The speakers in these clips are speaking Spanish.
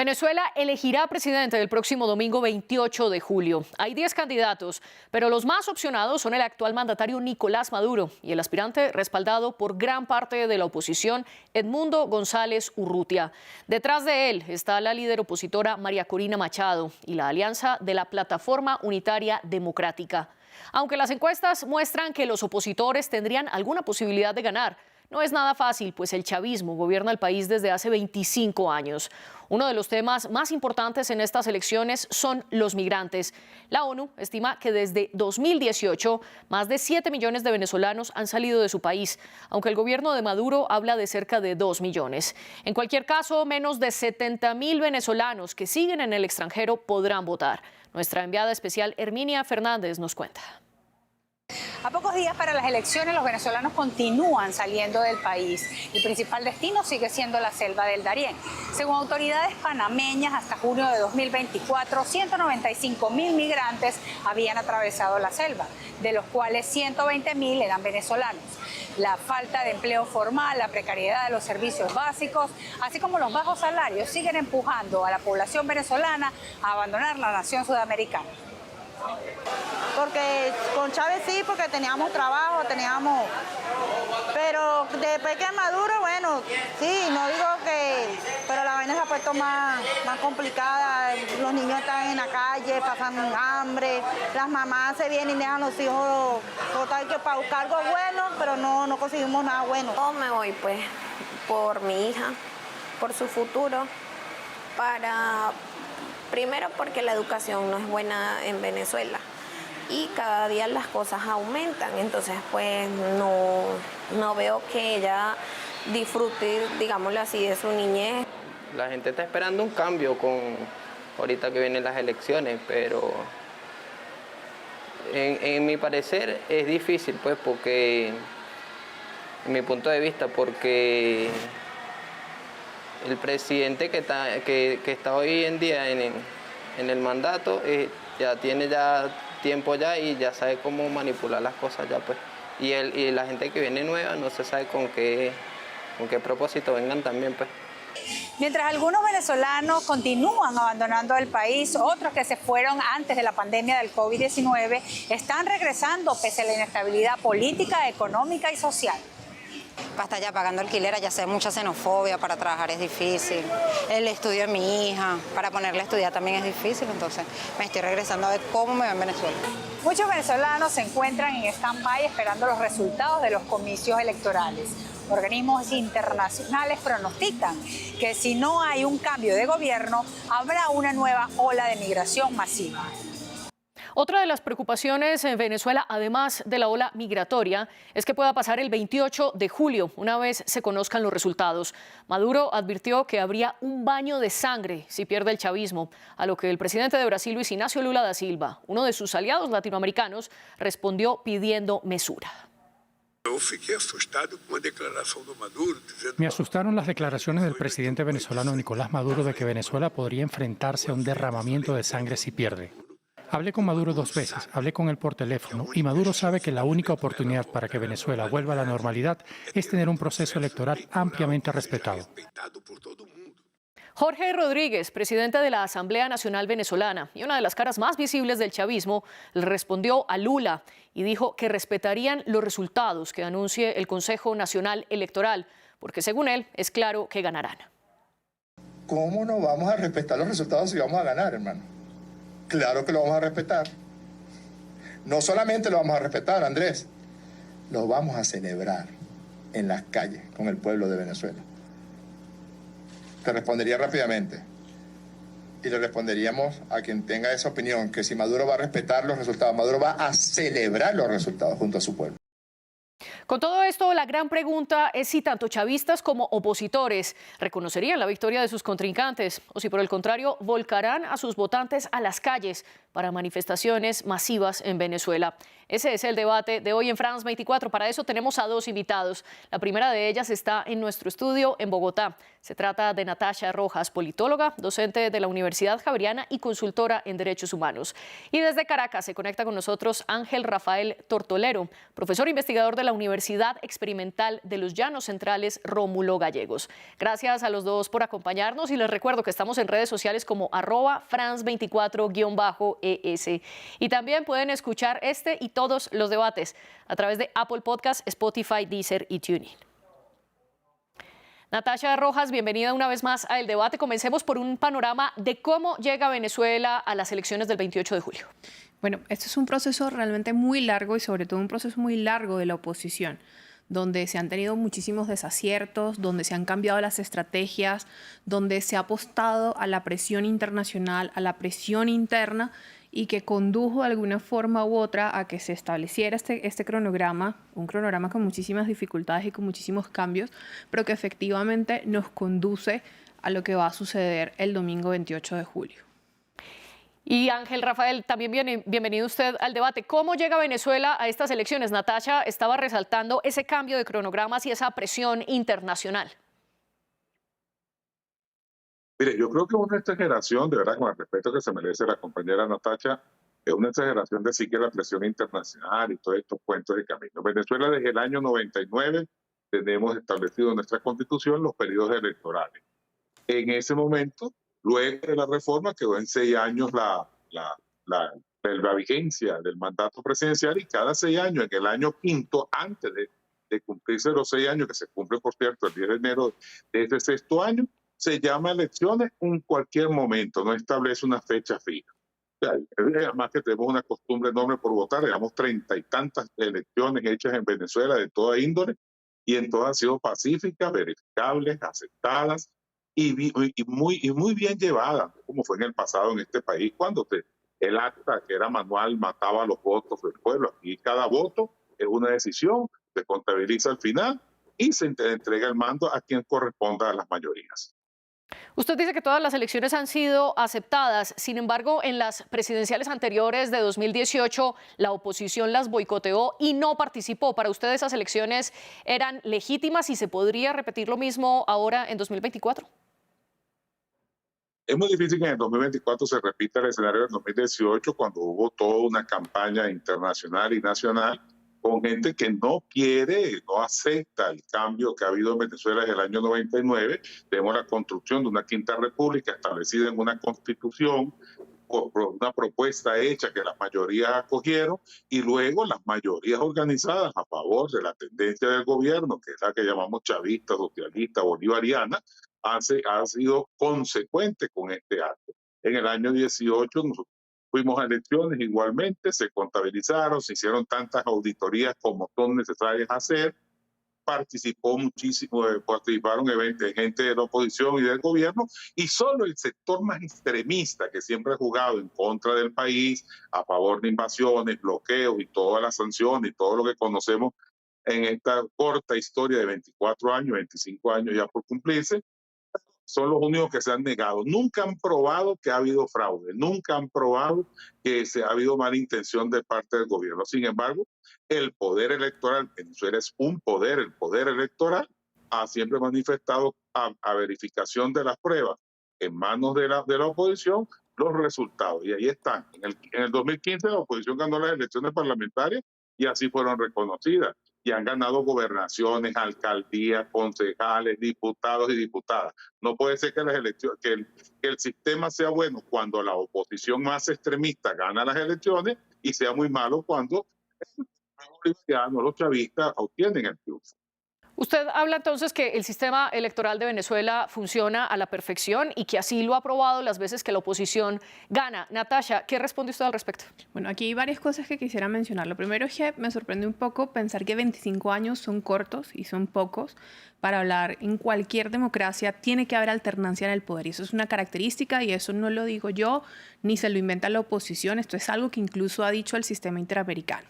Venezuela elegirá presidente el próximo domingo 28 de julio. Hay 10 candidatos, pero los más opcionados son el actual mandatario Nicolás Maduro y el aspirante respaldado por gran parte de la oposición, Edmundo González Urrutia. Detrás de él está la líder opositora María Corina Machado y la alianza de la Plataforma Unitaria Democrática. Aunque las encuestas muestran que los opositores tendrían alguna posibilidad de ganar, no es nada fácil, pues el chavismo gobierna el país desde hace 25 años. Uno de los temas más importantes en estas elecciones son los migrantes. La ONU estima que desde 2018 más de 7 millones de venezolanos han salido de su país, aunque el gobierno de Maduro habla de cerca de 2 millones. En cualquier caso, menos de 70.000 venezolanos que siguen en el extranjero podrán votar. Nuestra enviada especial Herminia Fernández nos cuenta. A pocos días para las elecciones, los venezolanos continúan saliendo del país. El principal destino sigue siendo la selva del Darién. Según autoridades panameñas, hasta junio de 2024, 195.000 migrantes habían atravesado la selva, de los cuales 120.000 eran venezolanos. La falta de empleo formal, la precariedad de los servicios básicos, así como los bajos salarios, siguen empujando a la población venezolana a abandonar la nación sudamericana. Porque con Chávez sí, porque teníamos trabajo, pero después que Maduro, bueno, sí, no digo que, pero la vaina se ha puesto más complicada, los niños están en la calle, pasan hambre, las mamás se vienen y dejan los hijos, total que para buscar algo bueno, pero no conseguimos nada bueno. Yo me voy pues por mi hija, por su futuro, primero porque la educación no es buena en Venezuela y cada día las cosas aumentan, entonces pues no veo que ella disfrute, digámoslo así, de su niñez. La gente está esperando un cambio ahorita que vienen las elecciones, pero en mi parecer es difícil, pues, porque, en mi punto de vista, porque el presidente que está hoy en día en el mandato ya tiene tiempo ya y ya sabe cómo manipular las cosas ya, pues. Y la gente que viene nueva no se sabe con qué propósito vengan también, pues. Mientras algunos venezolanos continúan abandonando el país, otros que se fueron antes de la pandemia del COVID-19 están regresando pese a la inestabilidad política, económica y social. Basta ya pagando alquiler, ya sé, mucha xenofobia, para trabajar es difícil. El estudio de mi hija, para ponerle a estudiar también es difícil, entonces me estoy regresando a ver cómo me va en Venezuela. Muchos venezolanos se encuentran en stand-by esperando los resultados de los comicios electorales. Organismos internacionales pronostican que si no hay un cambio de gobierno, habrá una nueva ola de migración masiva. Otra de las preocupaciones en Venezuela, además de la ola migratoria, es que pueda pasar el 28 de julio, una vez se conozcan los resultados. Maduro advirtió que habría un baño de sangre si pierde el chavismo, a lo que el presidente de Brasil, Luis Ignacio Lula da Silva, uno de sus aliados latinoamericanos, respondió pidiendo mesura. Me asustaron las declaraciones del presidente venezolano Nicolás Maduro de que Venezuela podría enfrentarse a un derramamiento de sangre si pierde. Hablé con Maduro 2 veces, hablé con él por teléfono y Maduro sabe que la única oportunidad para que Venezuela vuelva a la normalidad es tener un proceso electoral ampliamente respetado. Jorge Rodríguez, presidente de la Asamblea Nacional Venezolana y una de las caras más visibles del chavismo, le respondió a Lula y dijo que respetarían los resultados que anuncie el Consejo Nacional Electoral, porque según él es claro que ganarán. ¿Cómo no vamos a respetar los resultados si vamos a ganar, hermano? Claro que lo vamos a respetar. No solamente lo vamos a respetar, Andrés, lo vamos a celebrar en las calles con el pueblo de Venezuela. Te respondería rápidamente y le responderíamos a quien tenga esa opinión, que si Maduro va a respetar los resultados, Maduro va a celebrar los resultados junto a su pueblo. Con todo esto, la gran pregunta es si tanto chavistas como opositores reconocerían la victoria de sus contrincantes o si por el contrario volcarán a sus votantes a las calles para manifestaciones masivas en Venezuela. Ese es el debate de hoy en France 24. Para eso tenemos a dos invitados. La primera de ellas está en nuestro estudio en Bogotá. Se trata de Natasha Rojas, politóloga, docente de la Universidad Javeriana y consultora en derechos humanos. Y desde Caracas se conecta con nosotros Ángel Rafael Tortolero, profesor investigador de la Universidad Experimental de los Llanos Centrales Rómulo Gallegos. Gracias a los dos por acompañarnos y les recuerdo que estamos en redes sociales como @France24_ES. Y también pueden escuchar este y todos los debates a través de Apple Podcasts, Spotify, Deezer y TuneIn. Natasha Rojas, bienvenida una vez más a El Debate. Comencemos por un panorama de cómo llega Venezuela a las elecciones del 28 de julio. Bueno, este es un proceso realmente muy largo y sobre todo un proceso muy largo de la oposición, donde se han tenido muchísimos desaciertos, donde se han cambiado las estrategias, donde se ha apostado a la presión internacional, a la presión interna, y que condujo de alguna forma u otra a que se estableciera este cronograma, un cronograma con muchísimas dificultades y con muchísimos cambios, pero que efectivamente nos conduce a lo que va a suceder el domingo 28 de julio. Y Ángel Rafael, también bienvenido usted al debate. ¿Cómo llega Venezuela a estas elecciones? Natasha estaba resaltando ese cambio de cronogramas y esa presión internacional. Mire, yo creo que una exageración, de verdad, con el respeto que se merece la compañera Natasha, es una exageración decir que la presión internacional y todos estos cuentos de camino. Venezuela desde el año 99 tenemos establecido en nuestra constitución los periodos electorales. En ese momento, luego de la reforma, quedó en 6 años la vigencia del mandato presidencial y cada 6 años, en el año quinto, antes de cumplirse los 6 años, que se cumple, por cierto, el 10 de enero de ese sexto año, se llama elecciones en cualquier momento, no establece una fecha fija. Además que tenemos una costumbre enorme por votar, llevamos 30 y tantas elecciones hechas en Venezuela de toda índole y en todas han sido pacíficas, verificables, aceptadas y muy bien llevadas, como fue en el pasado en este país, cuando el acta que era manual mataba los votos del pueblo. Aquí cada voto es una decisión, se contabiliza al final y se entrega el mando a quien corresponda a las mayorías. Usted dice que todas las elecciones han sido aceptadas, sin embargo, en las presidenciales anteriores de 2018 la oposición las boicoteó y no participó. ¿Para usted esas elecciones eran legítimas y se podría repetir lo mismo ahora en 2024? Es muy difícil que en el 2024 se repita el escenario del 2018, cuando hubo toda una campaña internacional y nacional con gente que no quiere, no acepta el cambio que ha habido en Venezuela desde el año 99. Tenemos la construcción de una quinta república establecida en una constitución, por una propuesta hecha que las mayorías acogieron, y luego las mayorías organizadas a favor de la tendencia del gobierno, que es la que llamamos chavista, socialista, bolivariana, ha sido consecuente con este acto. En el año 18 nosotros fuimos a elecciones igualmente, se contabilizaron, se hicieron tantas auditorías como son necesarias hacer, participaron gente de la oposición y del gobierno, y solo el sector más extremista, que siempre ha jugado en contra del país, a favor de invasiones, bloqueos y todas las sanciones y todo lo que conocemos en esta corta historia de 24 años, 25 años ya por cumplirse, son los únicos que se han negado. Nunca han probado que ha habido fraude, nunca han probado que ha habido mala intención de parte del gobierno. Sin embargo, el poder electoral, Venezuela es un poder, el poder electoral ha siempre manifestado a verificación de las pruebas en manos de la oposición los resultados. Y ahí están. En el 2015 la oposición ganó las elecciones parlamentarias y así fueron reconocidas. Y han ganado gobernaciones, alcaldías, concejales, diputados y diputadas. No puede ser que el sistema sea bueno cuando la oposición más extremista gana las elecciones y sea muy malo cuando los chavistas obtienen el triunfo. Usted habla entonces que el sistema electoral de Venezuela funciona a la perfección y que así lo ha probado las veces que la oposición gana. Natasha, ¿qué responde usted al respecto? Bueno, aquí hay varias cosas que quisiera mencionar. Lo primero es que me sorprende un poco pensar que 25 años son cortos y son pocos para hablar. En cualquier democracia tiene que haber alternancia en el poder y eso es una característica y eso no lo digo yo ni se lo inventa la oposición. Esto es algo que incluso ha dicho el sistema interamericano.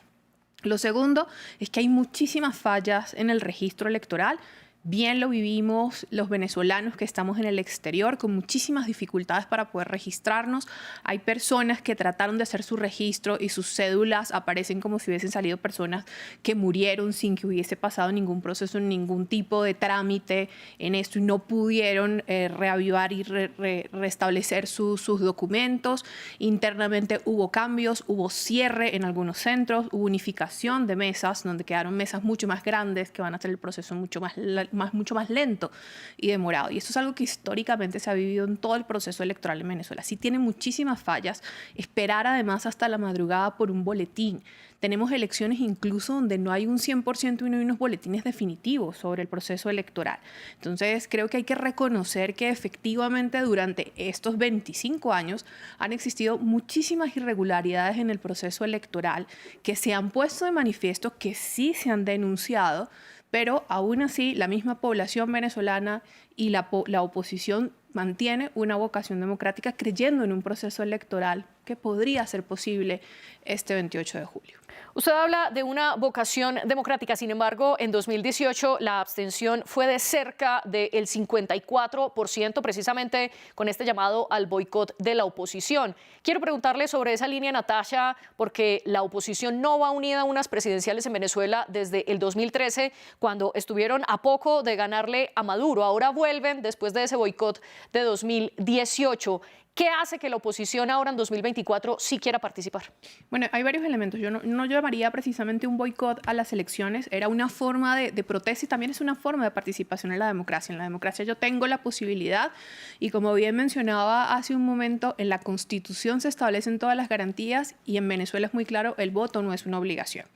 Lo segundo es que hay muchísimas fallas en el registro electoral bien lo vivimos los venezolanos que estamos en el exterior, con muchísimas dificultades para poder registrarnos. Hay personas que trataron de hacer su registro y sus cédulas aparecen como si hubiesen salido personas que murieron sin que hubiese pasado ningún proceso, ningún tipo de trámite en esto y no pudieron reavivar y restablecer sus documentos. Internamente hubo cambios, hubo cierre en algunos centros, hubo unificación de mesas, donde quedaron mesas mucho más grandes que van a hacer el proceso mucho más lento y demorado. Y eso es algo que históricamente se ha vivido en todo el proceso electoral en Venezuela. Sí tiene muchísimas fallas. Esperar además hasta la madrugada por un boletín. Tenemos elecciones incluso donde no hay un 100% y no hay unos boletines definitivos sobre el proceso electoral. Entonces creo que hay que reconocer que efectivamente durante estos 25 años han existido muchísimas irregularidades en el proceso electoral que se han puesto de manifiesto, que sí se han denunciado, pero aún así la misma población venezolana y la oposición mantiene una vocación democrática creyendo en un proceso electoral que podría ser posible este 28 de julio. Usted habla de una vocación democrática, sin embargo, en 2018 la abstención fue de cerca del 54%, precisamente con este llamado al boicot de la oposición. Quiero preguntarle sobre esa línea, Natasha, porque la oposición no va unida a unas presidenciales en Venezuela desde el 2013, cuando estuvieron a poco de ganarle a Maduro. Ahora vuelven después de ese boicot de 2018. ¿Qué hace que la oposición ahora en 2024 sí quiera participar? Bueno, hay varios elementos. Yo no llamaría precisamente un boicot a las elecciones. Era una forma de protesta y también es una forma de participación en la democracia. En la democracia yo tengo la posibilidad y, como bien mencionaba hace un momento, en la Constitución se establecen todas las garantías y en Venezuela es muy claro, el voto no es una obligación.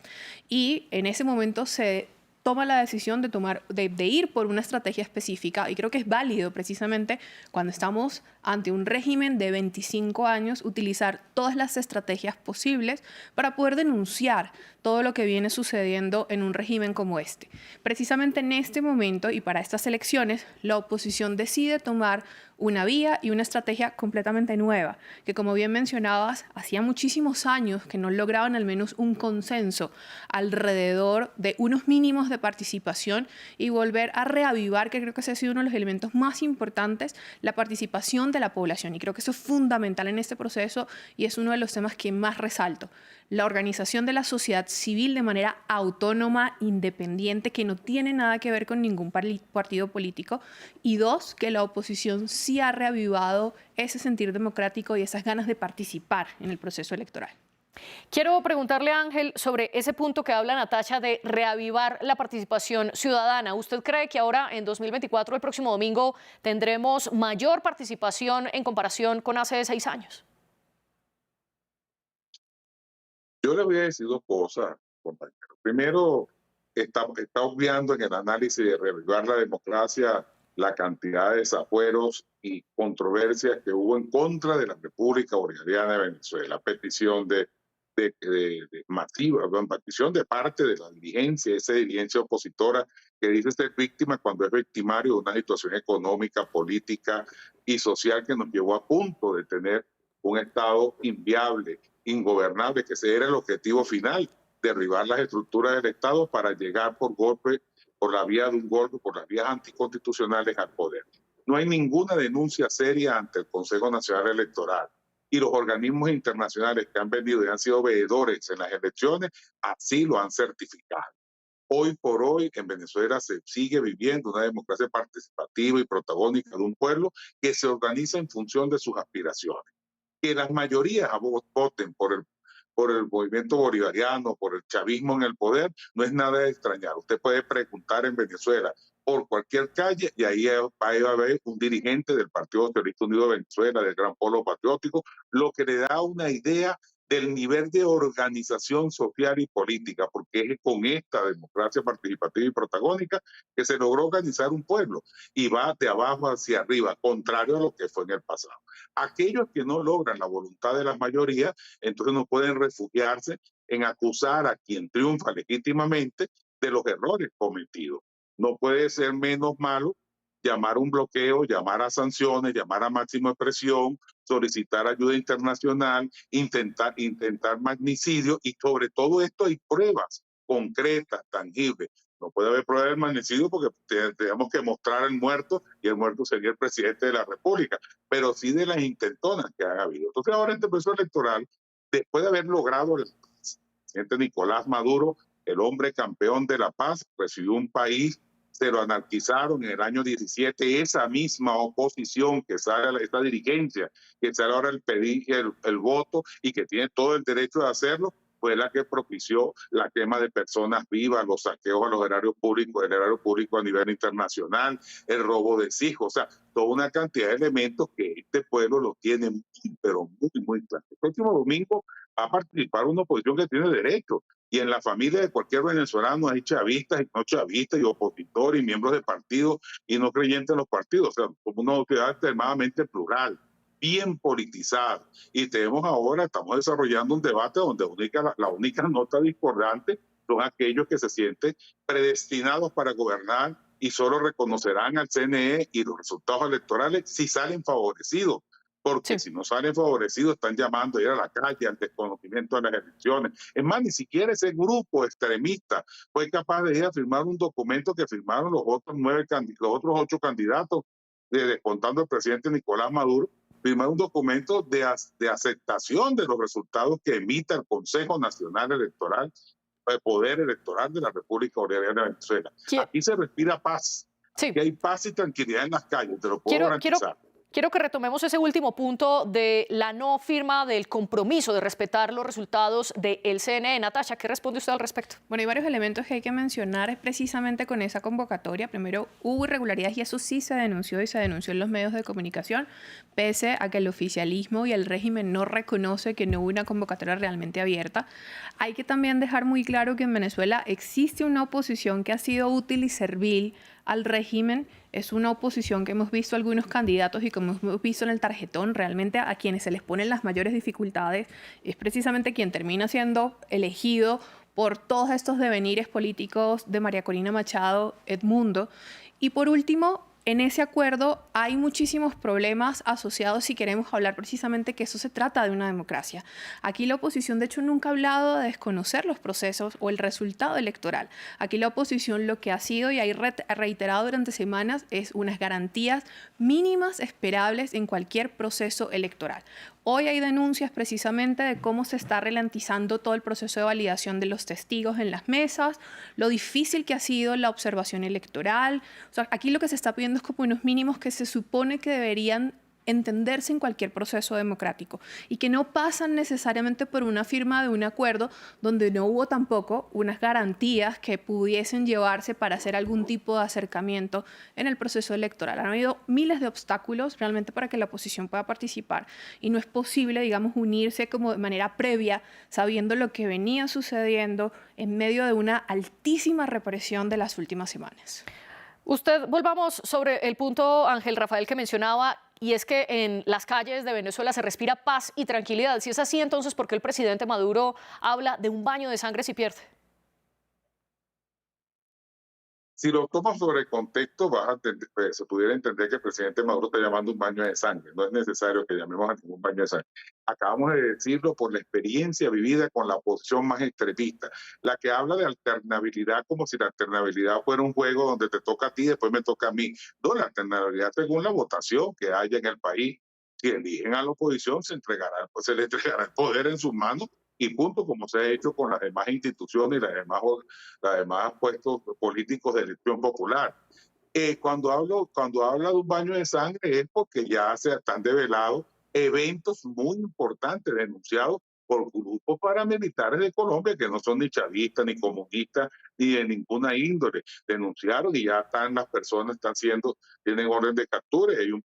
Y en ese momento se toma la decisión de ir por una estrategia específica y creo que es válido precisamente cuando estamos ante un régimen de 25 años utilizar todas las estrategias posibles para poder denunciar todo lo que viene sucediendo en un régimen como este. Precisamente en este momento y para estas elecciones, la oposición decide tomar una vía y una estrategia completamente nueva, que como bien mencionabas, hacía muchísimos años que no lograban al menos un consenso alrededor de unos mínimos de participación y volver a reavivar, que creo que ese ha sido uno de los elementos más importantes, la participación de la población. Y creo que eso es fundamental en este proceso y es uno de los temas que más resalto. La organización de la sociedad civil de manera autónoma, independiente, que no tiene nada que ver con ningún partido político. Y dos, que la oposición sí ha reavivado ese sentir democrático y esas ganas de participar en el proceso electoral. Quiero preguntarle a Ángel sobre ese punto que habla Natasha de reavivar la participación ciudadana. ¿Usted cree que ahora en 2024, el próximo domingo, tendremos mayor participación en comparación con hace 6 años? Yo les voy a decir dos cosas, compañero. Primero, está obviando en el análisis de reavivar la democracia la cantidad de desafueros y controversias que hubo en contra de la República Bolivariana de Venezuela, petición masiva, petición de parte de la dirigencia, esa dirigencia opositora que dice ser víctima cuando es victimario de una situación económica, política y social que nos llevó a punto de tener un Estado inviable, ingobernable, que ese era el objetivo final, derribar las estructuras del Estado para llegar por la vía de un golpe, por las vías anticonstitucionales al poder. No hay ninguna denuncia seria ante el Consejo Nacional Electoral y los organismos internacionales que han venido y han sido veedores en las elecciones, así lo han certificado. Hoy por hoy en Venezuela se sigue viviendo una democracia participativa y protagónica de un pueblo que se organiza en función de sus aspiraciones. Que las mayorías voten por el movimiento bolivariano, por el chavismo en el poder, no es nada de extrañar. Usted puede preguntar en Venezuela por cualquier calle y ahí va a haber un dirigente del Partido Socialista Unido de Venezuela, del Gran Polo Patriótico, lo que le da una idea del nivel de organización social y política, porque es con esta democracia participativa y protagónica que se logró organizar un pueblo y va de abajo hacia arriba, contrario a lo que fue en el pasado. Aquellos que no logran la voluntad de las mayorías, entonces no pueden refugiarse en acusar a quien triunfa legítimamente de los errores cometidos. No puede ser menos malo llamar a un bloqueo, llamar a sanciones, llamar a máxima presión, solicitar ayuda internacional, intentar magnicidio, y sobre todo esto hay pruebas concretas, tangibles. No puede haber prueba del magnicidio porque tenemos que mostrar al muerto y el muerto sería el presidente de la República, pero sí de las intentonas que han habido. Entonces ahora este proceso electoral, después de haber logrado el presidente Nicolás Maduro, el hombre campeón de la paz, presidió un país, se lo anarquizaron en el año 17, esa misma oposición que sale, esta dirigencia, que sale ahora el pedir el voto y que tiene todo el derecho de hacerlo, fue la que propició la quema de personas vivas, los saqueos a los erarios públicos, el erario público a nivel internacional, el robo de hijos, o sea, toda una cantidad de elementos que este pueblo lo tiene muy, pero muy claro. El próximo domingo va a participar una oposición que tiene derecho, y en la familia de cualquier venezolano hay chavistas y no chavistas, y opositores, y miembros de partidos, y no creyentes en los partidos, o sea, como una sociedad extremadamente plural, bien politizada. Y tenemos ahora, estamos desarrollando un debate donde la única nota discordante son aquellos que se sienten predestinados para gobernar y solo reconocerán al CNE y los resultados electorales si salen favorecidos. Porque si no salen favorecidos están llamando a ir a la calle al desconocimiento de las elecciones. Es más, ni siquiera ese grupo extremista fue capaz de ir a firmar un documento que firmaron los otros 8 candidatos, descontando al presidente Nicolás Maduro, firmar un documento de aceptación de los resultados que emita el Consejo Nacional Electoral, el Poder Electoral de la República Bolivariana de Venezuela. Aquí se respira paz. Aquí hay paz y tranquilidad en las calles, te lo puedo garantizar. Quiero que retomemos ese último punto de la no firma del compromiso de respetar los resultados del CNE. Natasha, ¿qué responde usted al respecto? Bueno, hay varios elementos que hay que mencionar es precisamente con esa convocatoria. Primero, hubo irregularidades y eso sí se denunció y se denunció en los medios de comunicación, pese a que el oficialismo y el régimen no reconoce que no hubo una convocatoria realmente abierta. Hay que también dejar muy claro que en Venezuela existe una oposición que ha sido útil y servil al régimen. Es una oposición que hemos visto algunos candidatos y como hemos visto en el tarjetón, realmente a quienes se les ponen las mayores dificultades es precisamente quien termina siendo elegido por todos estos devenires políticos de María Corina Machado, Edmundo. Y por último, en ese acuerdo hay muchísimos problemas asociados si queremos hablar precisamente que eso se trata de una democracia. Aquí la oposición, de hecho, nunca ha hablado de desconocer los procesos o el resultado electoral. Aquí la oposición lo que ha sido y ha reiterado durante semanas es unas garantías mínimas esperables en cualquier proceso electoral. Hoy hay denuncias precisamente de cómo se está ralentizando todo el proceso de validación de los testigos en las mesas, lo difícil que ha sido la observación electoral. O sea, aquí lo que se está pidiendo es como unos mínimos que se supone que deberían entenderse en cualquier proceso democrático y que no pasan necesariamente por una firma de un acuerdo donde no hubo tampoco unas garantías que pudiesen llevarse para hacer algún tipo de acercamiento en el proceso electoral. Han habido miles de obstáculos realmente para que la oposición pueda participar y no es posible, digamos, unirse como de manera previa sabiendo lo que venía sucediendo en medio de una altísima represión de las últimas semanas. Volvamos sobre el punto, Ángel Rafael, que mencionaba, y es que en las calles de Venezuela se respira paz y tranquilidad. Si es así, entonces, ¿por qué el presidente Maduro habla de un baño de sangre si pierde? Si lo tomas sobre contexto, se pudiera entender que el presidente Maduro está llamando un baño de sangre. No es necesario que llamemos a ningún baño de sangre. Acabamos de decirlo por la experiencia vivida con la oposición más extremista, la que habla de alternabilidad como si la alternabilidad fuera un juego donde te toca a ti y después me toca a mí. No, la alternabilidad según la votación que haya en el país. Si eligen a la oposición, se le entregará el poder en sus manos y punto, como se ha hecho con las demás instituciones y las demás puestos políticos de elección popular. Cuando habla de un baño de sangre es porque ya se están develados eventos muy importantes denunciados por grupos paramilitares de Colombia que no son ni chavistas, ni comunistas, ni de ninguna índole. Denunciaron y ya están las personas, tienen orden de captura y hay un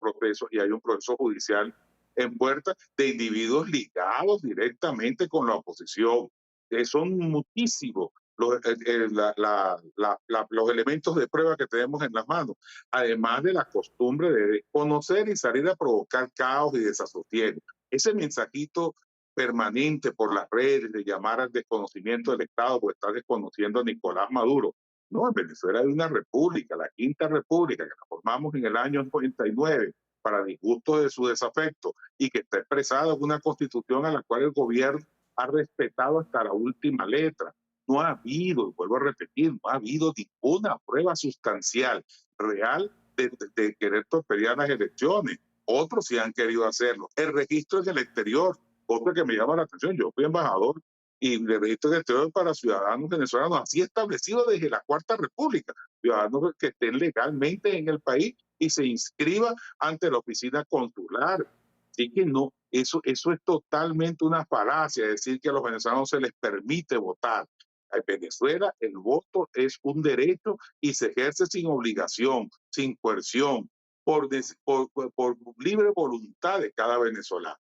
proceso judicial en puerta de individuos ligados directamente con la oposición. Son muchísimos los elementos de prueba que tenemos en las manos, además de la costumbre de desconocer y salir a provocar caos y desasosiego. Ese mensajito permanente por las redes de llamar al desconocimiento del Estado porque está desconociendo a Nicolás Maduro. No, en Venezuela hay una república, la Quinta República, que la formamos en el año 99, para disgusto de su desafecto, y que está expresada en una constitución a la cual el gobierno ha respetado hasta la última letra. no ha habido, vuelvo a repetir, no ha habido ninguna prueba sustancial, real, de querer torpedear las elecciones. Otros sí han querido hacerlo. El registro en el exterior, otro que me llama la atención, yo fui embajador y el registro en el exterior para ciudadanos venezolanos, así establecido desde la Cuarta República, ciudadanos que estén legalmente en el país y se inscriba ante la oficina consular. Así que no, eso es totalmente una falacia, decir que a los venezolanos se les permite votar. En Venezuela el voto es un derecho y se ejerce sin obligación, sin coerción, por libre voluntad de cada venezolano.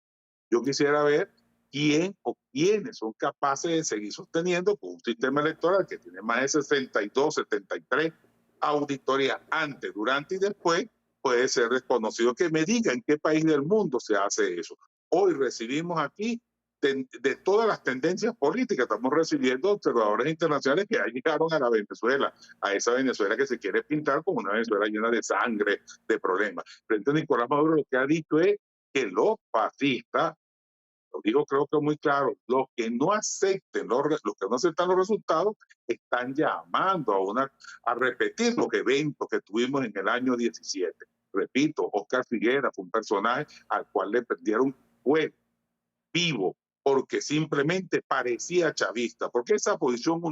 Yo quisiera ver quién o quiénes son capaces de seguir sosteniendo con un sistema electoral que tiene más de 62, 73 auditorías antes, durante y después, puede ser desconocido. Que me diga en qué país del mundo se hace eso. Hoy recibimos aquí de todas las tendencias políticas, estamos recibiendo observadores internacionales que ya llegaron a la Venezuela, a esa Venezuela que se quiere pintar como una Venezuela llena de sangre, de problemas. Frente a Nicolás Maduro lo que ha dicho es que los fascistas, lo digo creo que muy claro, los que no acepten los que no aceptan los resultados están llamando a repetir los eventos que tuvimos en el año 17. Repito, Oscar Figuera fue un personaje al cual le prendieron fuego vivo porque simplemente parecía chavista, porque esa oposición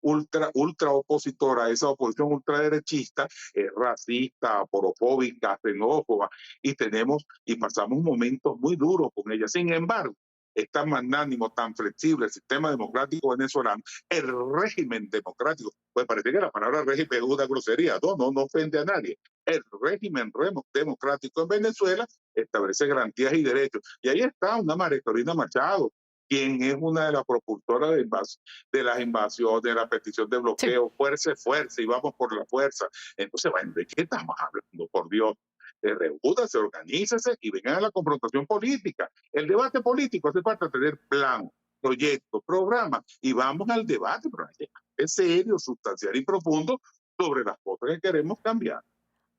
ultra opositora, esa oposición ultraderechista es racista, porofóbica, xenófoba, y pasamos momentos muy duros con ella. Sin embargo, es tan magnánimo, tan flexible el sistema democrático venezolano, el régimen democrático, pues parece que la palabra régimen es una grosería, no ofende a nadie. El régimen democrático en Venezuela establece garantías y derechos. Y ahí está una María Corina Machado, quien es una de las propulsoras de las invasiones, de la petición de bloqueo, sí. Fuerza, y vamos por la fuerza. Entonces, bueno, ¿de qué estamos hablando? Por Dios. Reúnanse, organícense y vengan a la confrontación política. El debate político hace falta tener plan, proyecto, programa, y vamos al debate, pero es serio, sustancial y profundo sobre las cosas que queremos cambiar.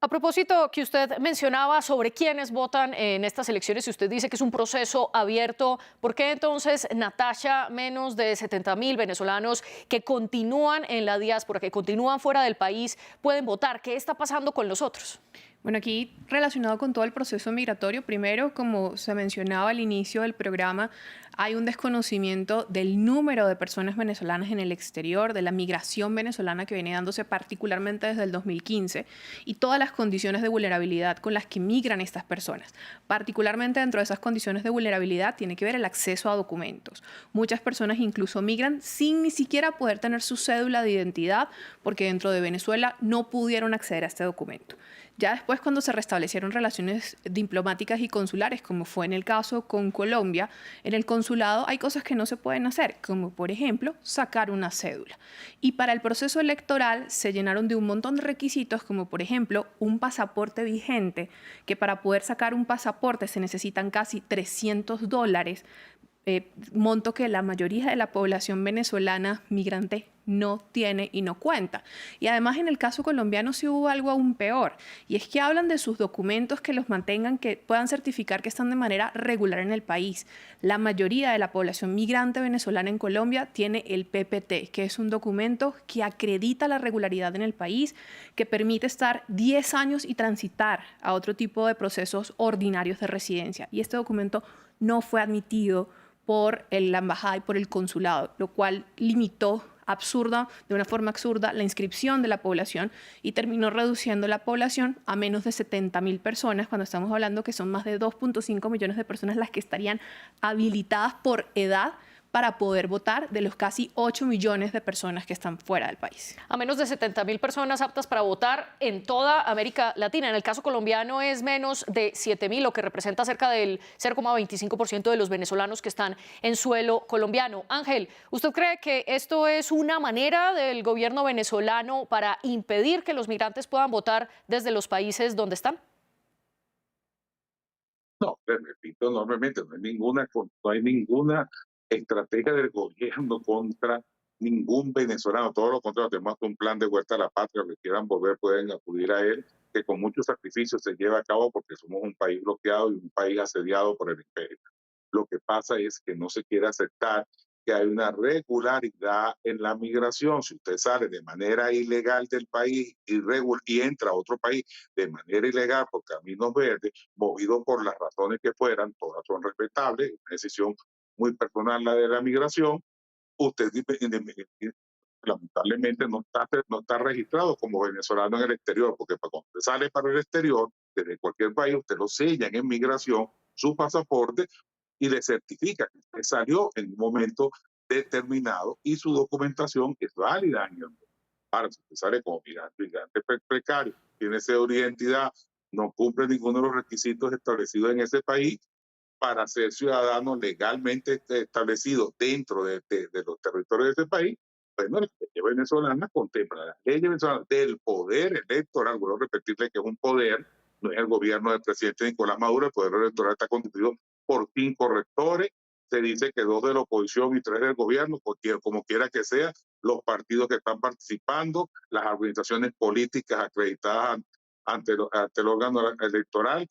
A propósito que usted mencionaba sobre quiénes votan en estas elecciones y usted dice que es un proceso abierto, ¿por qué entonces, Natasha, menos de 70.000 venezolanos que continúan en la diáspora, que continúan fuera del país, pueden votar? ¿Qué está pasando con los otros? Bueno, aquí relacionado con todo el proceso migratorio, primero, como se mencionaba al inicio del programa, hay un desconocimiento del número de personas venezolanas en el exterior, de la migración venezolana que viene dándose particularmente desde el 2015 y todas las condiciones de vulnerabilidad con las que migran estas personas. Particularmente dentro de esas condiciones de vulnerabilidad tiene que ver el acceso a documentos. Muchas personas incluso migran sin ni siquiera poder tener su cédula de identidad porque dentro de Venezuela no pudieron acceder a este documento. Ya después, cuando se restablecieron relaciones diplomáticas y consulares, como fue en el caso con Colombia, en el consulado hay cosas que no se pueden hacer, como por ejemplo sacar una cédula. Y para el proceso electoral se llenaron de un montón de requisitos, como por ejemplo un pasaporte vigente, que para poder sacar un pasaporte se necesitan casi $300, monto que la mayoría de la población venezolana migrante no tiene y no cuenta. Y además en el caso colombiano sí hubo algo aún peor, y es que hablan de sus documentos que los mantengan, que puedan certificar que están de manera regular en el país. La mayoría de la población migrante venezolana en Colombia tiene el PPT, que es un documento que acredita la regularidad en el país, que permite estar 10 años y transitar a otro tipo de procesos ordinarios de residencia. Y este documento no fue admitido por la embajada y por el consulado, lo cual limitó de una forma absurda la inscripción de la población y terminó reduciendo la población a menos de 70.000 personas, cuando estamos hablando que son más de 2.5 millones de personas las que estarían habilitadas por edad para poder votar de los casi 8 millones de personas que están fuera del país. A menos de 70.000 personas aptas para votar en toda América Latina. En el caso colombiano es menos de 7.000, lo que representa cerca del 0,25% de los venezolanos que están en suelo colombiano. Ángel, ¿usted cree que esto es una manera del gobierno venezolano para impedir que los migrantes puedan votar desde los países donde están? No, les repito enormemente, no hay ninguna estrategia del gobierno contra ningún venezolano. Todo lo contrario, tenemos un plan de vuelta a la patria. Los que quieran volver pueden acudir a él, que con mucho sacrificio se lleva a cabo porque somos un país bloqueado y un país asediado por el imperio. Lo que pasa es que no se quiere aceptar que hay una regularidad en la migración. Si usted sale de manera ilegal del país y entra a otro país de manera ilegal por caminos verdes, movido por las razones que fueran, todas son respetables, una decisión muy personal la de la migración, usted lamentablemente no está registrado como venezolano en el exterior, porque cuando usted sale para el exterior, desde cualquier país, usted lo sellan en migración, su pasaporte, y le certifica que usted salió en un momento determinado y su documentación es válida en el mundo. Ahora, si usted sale como migrante precario, tiene cédula de identidad, no cumple ninguno de los requisitos establecidos en ese país, para ser ciudadano legalmente establecido dentro de los territorios de ese país, bueno, la ley venezolana contempla la ley venezolana del poder electoral. Vuelvo a repetirle que es un poder, no es el gobierno del presidente Nicolás Maduro. El poder electoral está constituido por 5 rectores, se dice que 2 de la oposición y 3 del gobierno, como quiera que sea, los partidos que están participando, las organizaciones políticas acreditadas ante el órgano electoral,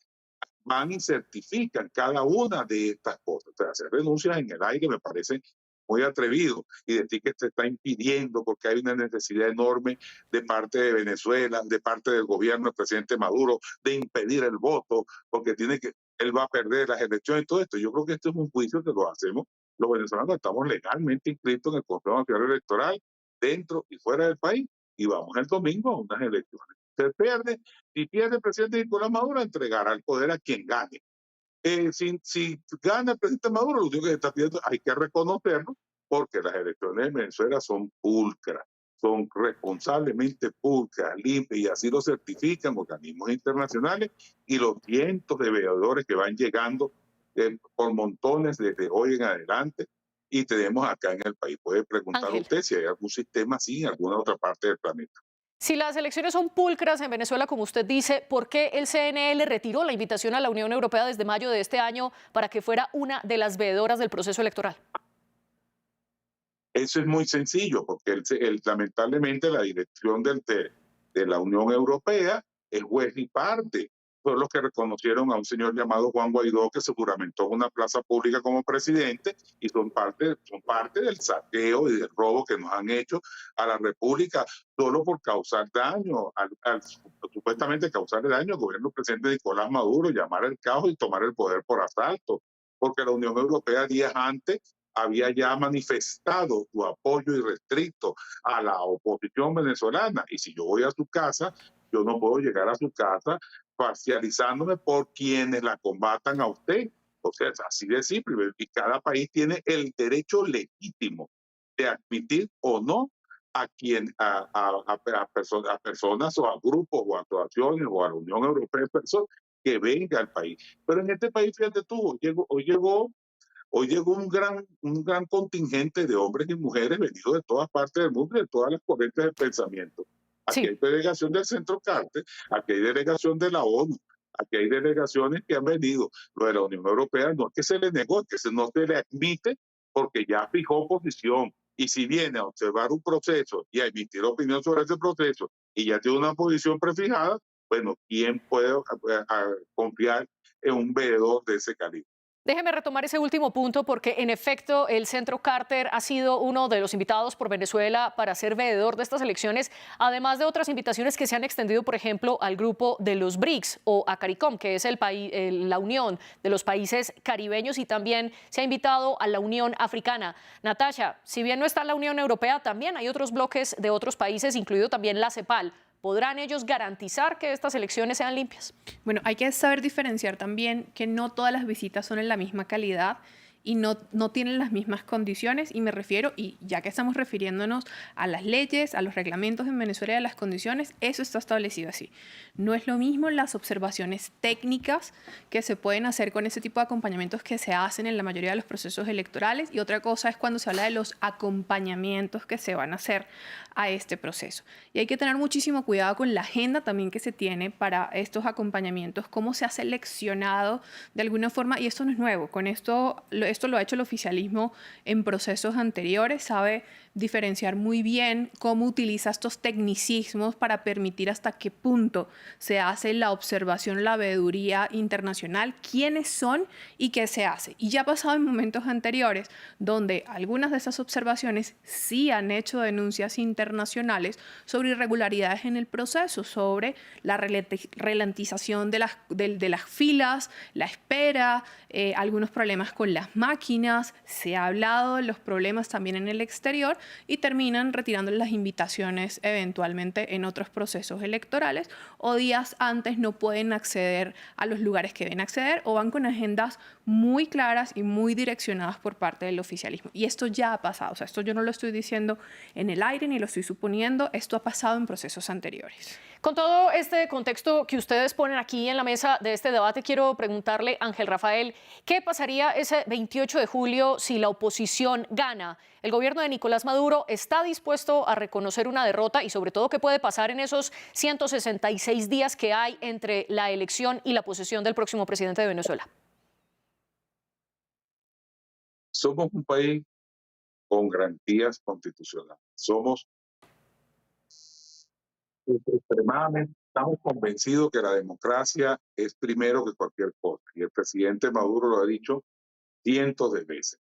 van y certifican cada una de estas cosas. O sea, hacer renuncias en el aire me parece muy atrevido, y decir que se está impidiendo porque hay una necesidad enorme de parte de Venezuela, de parte del gobierno del presidente Maduro, de impedir el voto, porque él va a perder las elecciones y todo esto. Yo creo que esto es un juicio que lo hacemos los venezolanos, estamos legalmente inscritos en el Consejo Nacional Electoral, dentro y fuera del país, y vamos el domingo a unas elecciones. Si pierde el presidente Nicolás Maduro, entregará el poder a quien gane. Si gana el presidente Maduro, lo único que se está pidiendo, hay que reconocerlo, porque las elecciones en Venezuela son pulcras, son responsablemente pulcras, limpias, y así lo certifican organismos internacionales y los cientos de veedores que van llegando por montones desde hoy en adelante, y tenemos acá en el país. Puede preguntar a usted si hay algún sistema así en alguna otra parte del planeta. Si las elecciones son pulcras en Venezuela, como usted dice, ¿por qué el CNE retiró la invitación a la Unión Europea desde mayo de este año para que fuera una de las veedoras del proceso electoral? Eso es muy sencillo, porque lamentablemente la dirección de la Unión Europea es juez y parte. Son los que reconocieron a un señor llamado Juan Guaidó, que se juramentó en una plaza pública como presidente, y son parte del saqueo y del robo que nos han hecho a la República, solo por causar daño, supuestamente causarle daño al gobierno del presidente Nicolás Maduro, llamar al caos y tomar el poder por asalto, porque la Unión Europea días antes había ya manifestado su apoyo irrestricto a la oposición venezolana, y si yo voy a su casa, yo no puedo llegar a su casa parcializándome por quienes la combatan a usted. O sea, es así de simple, y cada país tiene el derecho legítimo de admitir o no a personas o a grupos o a actuaciones o a la Unión Europea, personas que venga al país. Pero en este país, fíjate tú, hoy llegó un gran contingente de hombres y mujeres venidos de todas partes del mundo y de todas las corrientes de pensamiento. Aquí hay delegación del Centro Carter, aquí hay delegación de la ONU, aquí hay delegaciones que han venido. Lo de la Unión Europea no es que se le negó, es que no se le admite, porque ya fijó posición. Y si viene a observar un proceso y a emitir opinión sobre ese proceso y ya tiene una posición prefijada, bueno, ¿quién puede confiar en un veedor de ese calibre? Déjeme retomar ese último punto, porque en efecto el Centro Carter ha sido uno de los invitados por Venezuela para ser veedor de estas elecciones, además de otras invitaciones que se han extendido, por ejemplo, al grupo de los BRICS o a CARICOM, que es la unión de los países caribeños, y también se ha invitado a la Unión Africana. Natasha, si bien no está la Unión Europea, también hay otros bloques de otros países, incluido también la CEPAL. ¿Podrán ellos garantizar que estas elecciones sean limpias? Bueno, hay que saber diferenciar también que no todas las visitas son en la misma calidad y no tienen las mismas condiciones, y me refiero, y ya que estamos refiriéndonos a las leyes, a los reglamentos en Venezuela y a las condiciones, eso está establecido así. No es lo mismo las observaciones técnicas que se pueden hacer con ese tipo de acompañamientos que se hacen en la mayoría de los procesos electorales, y otra cosa es cuando se habla de los acompañamientos que se van a hacer a este proceso. Y hay que tener muchísimo cuidado con la agenda también que se tiene para estos acompañamientos, cómo se ha seleccionado de alguna forma, y esto no es nuevo, con esto lo ha hecho el oficialismo en procesos anteriores, sabe diferenciar muy bien cómo utiliza estos tecnicismos para permitir hasta qué punto se hace la observación, la veeduría internacional, quiénes son y qué se hace. Y ya ha pasado en momentos anteriores donde algunas de esas observaciones sí han hecho denuncias internacionales sobre irregularidades en el proceso, sobre la ralentización de las filas, la espera, algunos problemas con las máquinas. Se ha hablado de los problemas también en el exterior y terminan retirando las invitaciones eventualmente en otros procesos electorales, o días antes no pueden acceder a los lugares que deben acceder, o van con agendas muy claras y muy direccionadas por parte del oficialismo. Y esto ya ha pasado, o sea, esto yo no lo estoy diciendo en el aire ni lo estoy suponiendo, esto ha pasado en procesos anteriores. Con todo este contexto que ustedes ponen aquí en la mesa de este debate, quiero preguntarle, Ángel Rafael, ¿qué pasaría ese 28 de julio si la oposición gana? ¿El gobierno de Nicolás Maduro está dispuesto a reconocer una derrota y sobre todo qué puede pasar en esos 166 días que hay entre la elección y la posesión del próximo presidente de Venezuela? Somos un país con garantías constitucionales. Somos extremadamente, estamos convencidos que la democracia es primero que cualquier cosa. Y el presidente Maduro lo ha dicho cientos de veces.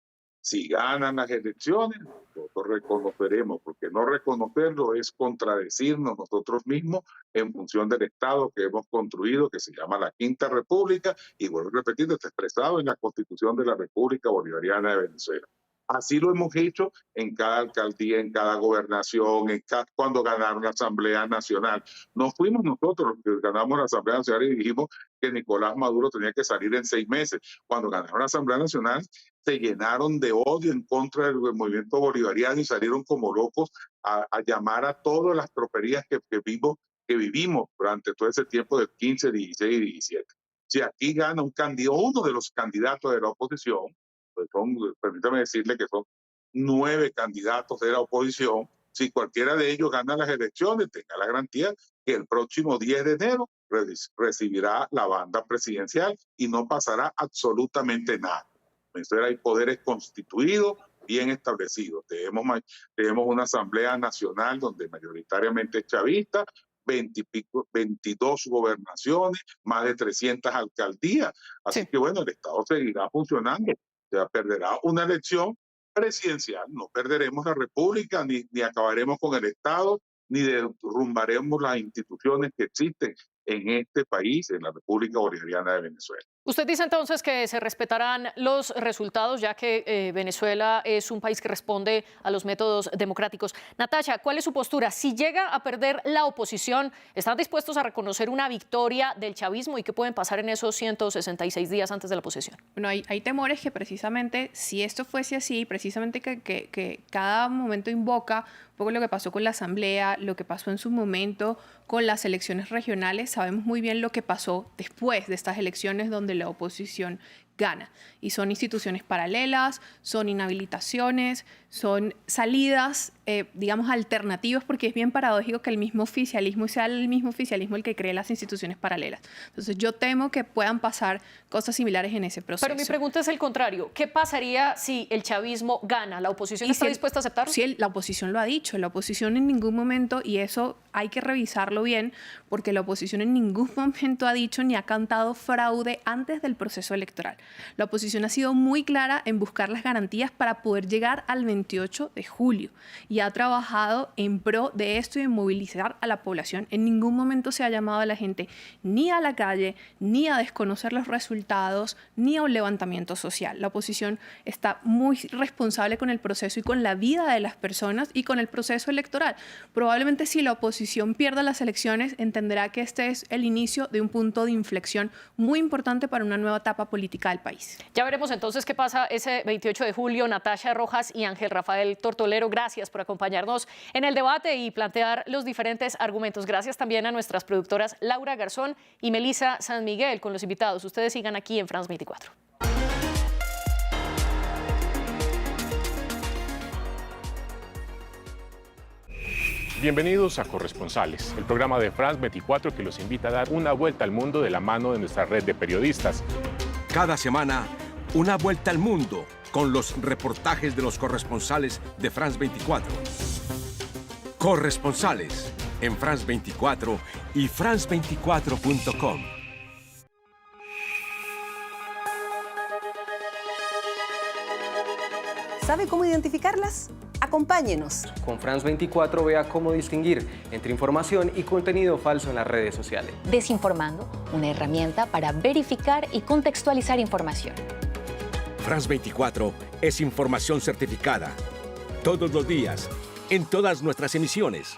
Si ganan las elecciones, nosotros reconoceremos, porque no reconocerlo es contradecirnos nosotros mismos en función del Estado que hemos construido, que se llama la Quinta República, y vuelvo a repetir, está expresado en la Constitución de la República Bolivariana de Venezuela. Así lo hemos hecho en cada alcaldía, en cada gobernación, cuando ganaron la Asamblea Nacional. No fuimos nosotros los que ganamos la Asamblea Nacional y dijimos que Nicolás Maduro tenía que salir en 6 meses. Cuando ganaron la Asamblea Nacional, se llenaron de odio en contra del movimiento bolivariano y salieron como locos a llamar a todas las troperías que vivimos durante todo ese tiempo del 15, 16 y 17. Si aquí gana uno de los candidatos de la oposición, pues permítame decirle que son 9 candidatos de la oposición, si cualquiera de ellos gana las elecciones, tenga la garantía que el próximo 10 de enero recibirá la banda presidencial y no pasará absolutamente nada. En Venezuela hay poderes constituidos, bien establecidos. Tenemos una Asamblea Nacional donde mayoritariamente es chavista, 22 gobernaciones, más de 300 alcaldías. Así que bueno, el Estado seguirá funcionando. O sea, perderá una elección presidencial, no perderemos la República, ni acabaremos con el Estado, ni derrumbaremos las instituciones que existen en este país, en la República Bolivariana de Venezuela. Usted dice entonces que se respetarán los resultados, ya que Venezuela es un país que responde a los métodos democráticos. Natasha, ¿cuál es su postura? Si llega a perder la oposición, ¿están dispuestos a reconocer una victoria del chavismo y qué pueden pasar en esos 166 días antes de la posesión? Bueno, hay temores que precisamente, si esto fuese así, precisamente que cada momento invoca un poco lo que pasó con la Asamblea, lo que pasó en su momento con las elecciones regionales. Sabemos muy bien lo que pasó después de estas elecciones donde la oposición gana. Y son instituciones paralelas, son inhabilitaciones, son salidas, digamos, alternativas, porque es bien paradójico que el mismo oficialismo sea el mismo oficialismo el que cree las instituciones paralelas. Entonces yo temo que puedan pasar cosas similares en ese proceso. Pero mi pregunta es el contrario. ¿Qué pasaría si el chavismo gana? ¿La oposición está dispuesta a aceptarlo? Sí, la oposición lo ha dicho. La oposición en ningún momento, y eso hay que revisarlo bien, porque la oposición en ningún momento ha dicho ni ha cantado fraude antes del proceso electoral. La oposición ha sido muy clara en buscar las garantías para poder llegar al 28 de julio y ha trabajado en pro de esto y en movilizar a la población. En ningún momento se ha llamado a la gente ni a la calle, ni a desconocer los resultados, ni a un levantamiento social. La oposición está muy responsable con el proceso y con la vida de las personas y con el proceso electoral. Probablemente si la oposición pierda las elecciones, entenderá que este es el inicio de un punto de inflexión muy importante para una nueva etapa política del país. Ya veremos entonces qué pasa ese 28 de julio. Natasha Rojas y Ángel Rafael Tortolero, gracias por acompañarnos en el debate y plantear los diferentes argumentos. Gracias también a nuestras productoras Laura Garzón y Melissa San Miguel con los invitados. Ustedes sigan aquí en France 24. Bienvenidos a Corresponsales, el programa de France 24 que los invita a dar una vuelta al mundo de la mano de nuestra red de periodistas. Cada semana, una vuelta al mundo con los reportajes de los corresponsales de France 24. Corresponsales en France 24 y france24.com. ¿Sabe cómo identificarlas? Acompáñenos. Con France 24 vea cómo distinguir entre información y contenido falso en las redes sociales. Desinformando, una herramienta para verificar y contextualizar información. France 24 es información certificada. Todos los días, en todas nuestras emisiones.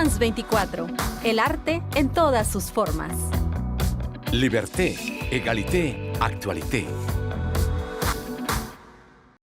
France 24, el arte en todas sus formas. Liberté, égalité, actualité.